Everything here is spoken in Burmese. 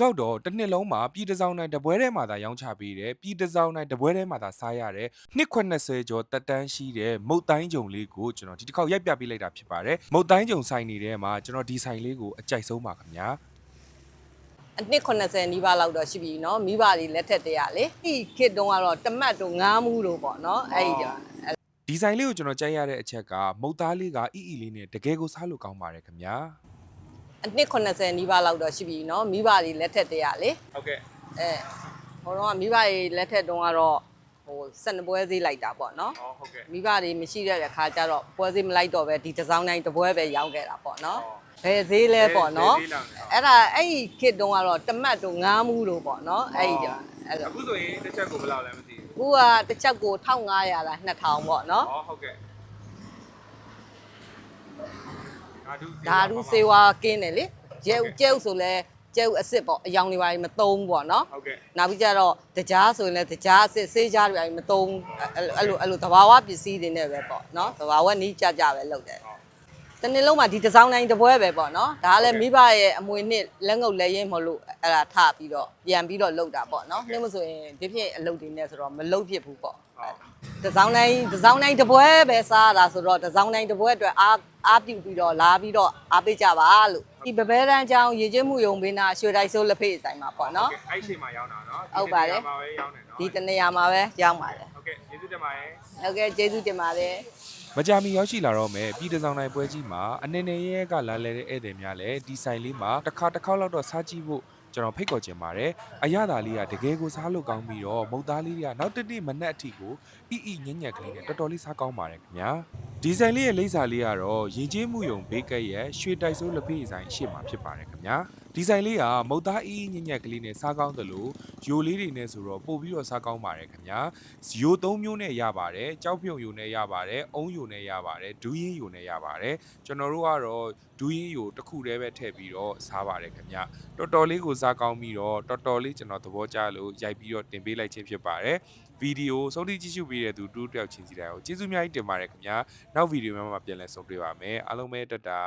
ကောက်တော့တစ်နှစ်လုံးမှာပြည်တစ်စောင်းတိုင်းတပွဲထဲမှာသာရောင်းချပေးတယ်ပြည်တစ်စောင်းတိုင်းတပွဲထဲမှာသာစားရတယ်280ကျော်တက်တန်းရှိတဲ့မုတ်တိုင်းကြုံလေးကိုကျွန်တော်ဒီတစ်ခေါက်ရိုက်ပြပေးလိုက်တာဖြစ်ပါတယ်မုတ်တိုင်းကြုံဆိုင်နေတဲ့မှာကျွန်တော်ဒီဆိုင်လေးကိုအကြိုက်ဆုံးပါခင်ဗျာအနှစ်80နီးပါးလောက်တော့ရှိပြီเนาะမိဘတွေလက်ထက်တည်းရလေဒီခေတ်တုန်းကတော့တမတ်တို့ငားမှုတို့ပေါ့เนาะအဲ့ဒီဒီဆိုင်လေးကိုကျွန်တော်ကြိုက်ရတဲ့အချက်ကမုတ်သားလေးကအီအီလေးနဲ့တကယ်ကိုစားလို့ကောင်းပါတယ်ခင်ဗျာအနှစ်80နီးပါးလောက်တော့ရှိပြီเนาะမိဘတွေလက်ထက်တည်းရလေဟုတ်ကဲ့ဟိုတော့မိဘတွေလက်ထက်တုန်းကတော့ဟို12ပွဲဈေးလိုက်တာပေါ့เนาะဟုတ်ကဲ့မိဘတွေမရှိတဲ့အခါကျတော့ပွဲဈေးမလိုက်တော့ပဲဒီတစ်စောင်းတိုင်းတပွဲပဲရောင်းခဲ့တာပေါ့เนาะဘယ်ဈေးလဲပေါ့เนาะအဲ့ဒါအဲ့ဒီခေတ်တုန်းကတော့တမတ်တို့ငားမှုတို့ပေါ့เนาะအဲ့ဒီအခုဆိုရင်တစ်ချက်ကိုဘယ်လောက်လဲမသိဘူးအခုကတစ်ချက်ကို1500လား2000ပေါ့เนาะဟုတ်ကဲ့ဓာတုစေဝါကင်းတယ်လေကျဲဥဆိုလဲကျဲဥအစ်စ်ပေါ့အယောင်တွေပါမသုံးပေါ့နော်ဟုတ်ကဲ့နောက်ပြီးကြတော့တကြားဆိုရင်လည်းတကြားအစ်စ်ဆေးကြားတွေပါမသုံးအဲ့လိုသဘာဝပစ္စည်းတွေနဲ့ပဲပေါ့နော်သဘာဝနီးကြကြပဲလုပ်တယ်တနေ့လုံးမှာဒီတစ်စောင်းတိုင်းတစ်ပွဲပဲပေါ့နော်ဒါကလည်းမိဘရဲ့အမွေနှစ်လက်ငုပ်လက်ရင်းမလို့အဲ့ဒါထပြီးတော့ပြန်ပြီးတော့လုပ်တာပေါ့နော်နှိမ့်မဆိုရင်ဒီဖြစ်အလုပ်တွေနဲ့ဆိုတော့မလုပ်ဖြစ်ဘူးပေါ့တစ်စောင်းတိုင်းတစ်ပွဲပဲစားရတာဆိုတော့တစ်စောင်းတိုင်းတစ်ပွဲအတွက်အားပြုပြီးတော့လာပြီးတော့အားပေးကြပါလို့ဒီပပဲတန်းချောင်းရေကျင်းမှုယုံဘေးနာရွှေတိုက်စိုးလက်ဖေးဆိုင်မှာပေါ့နော်အဲ့ချိန်မှာရောက်တာနော်ဟုတ်ပါတယ်ဒီတနေရာမှာပဲရောက်ပါတယ်ဟုတ်ကဲ့ကျေးဇူးတင်ပါတယ်ဟုတ်ကဲ့ကျေးဇူးတင်ပါတယ်မကြာမီရောက်ရှိလာတော့မယ်ပြည်တစောင်းတိုင်းပွဲကြီးမှာအနေနဲ့ရဲကလာလဲတဲ့ဧည့်သည်များလည်းဒီဆိုင်လေးမှာတစ်ခါလောက်တော့စားကြည့်ဖို့ကျွန်တော်ဖိတ်ခေါ်ချင်ပါတယ်အရသာလေးကတကယ်ကိုစားလို့ကောင်းပြီးတော့မုတ်သားလေးတွေကနောက်တစ်နေ့မနက်အထိကိုအီအီညံ့ညံ့ကလေးနဲ့တော်တော်လေးစားကောင်းပါတယ်ခင်ဗျာဒီဆိုင်လေးရဲ့လိပ်စာလေးကတော့ရင်ကျေးမှုယုံဘေးကက်ရဲ့ရွှေတိုက်စိုးလက်ဖေးဆိုင်ရှေ့မှာဖြစ်ပါတယ်ခင်ဗျာဒီဆိုင်လေးကမုတ်သားအီအီညံ့ညံ့ကလေးနဲ့စားကောင်းတယ်လို့ယိုလေးတွေနဲ့ဆိုတော့ပို့ပြီးတော့စားကောင်းပါတယ်ခင်ဗျာယို3မျိုးနဲ့ရပါတယ်ကြောက်ပြုံယိုနဲ့ရပါတယ်အုံးယိုနဲ့ရပါတယ်ဒူးရင်းယိုနဲ့ရပါတယ်ကျွန်တော်တို့ကတော့ဒူးရင်းယိုတစ်ခုတည်းပဲထည့်ပြီးတော့စားပါတယ်ခင်ဗျတော်တော်လေးကိုစားကောင်းပြီးတော့တော်တော်လေးကျွန်တော်သဘောကျလို့ရိုက်ပြီးတော့တင်ပေးလိုက်ခြင်းဖြစ်ပါတယ်ဗီဒီယိုဆုံးထိကြည့်ရှုပေးတဲ့သူတူတယောက်ချင်းစီတိုင်းကိုကျေးဇူးများကြီးတင်ပါတယ်ခင်ဗျာနောက်ဗီဒီယိုမှာပြန်လည်ဆုံတွေ့ပါမယ်အားလုံးပဲတက်တာ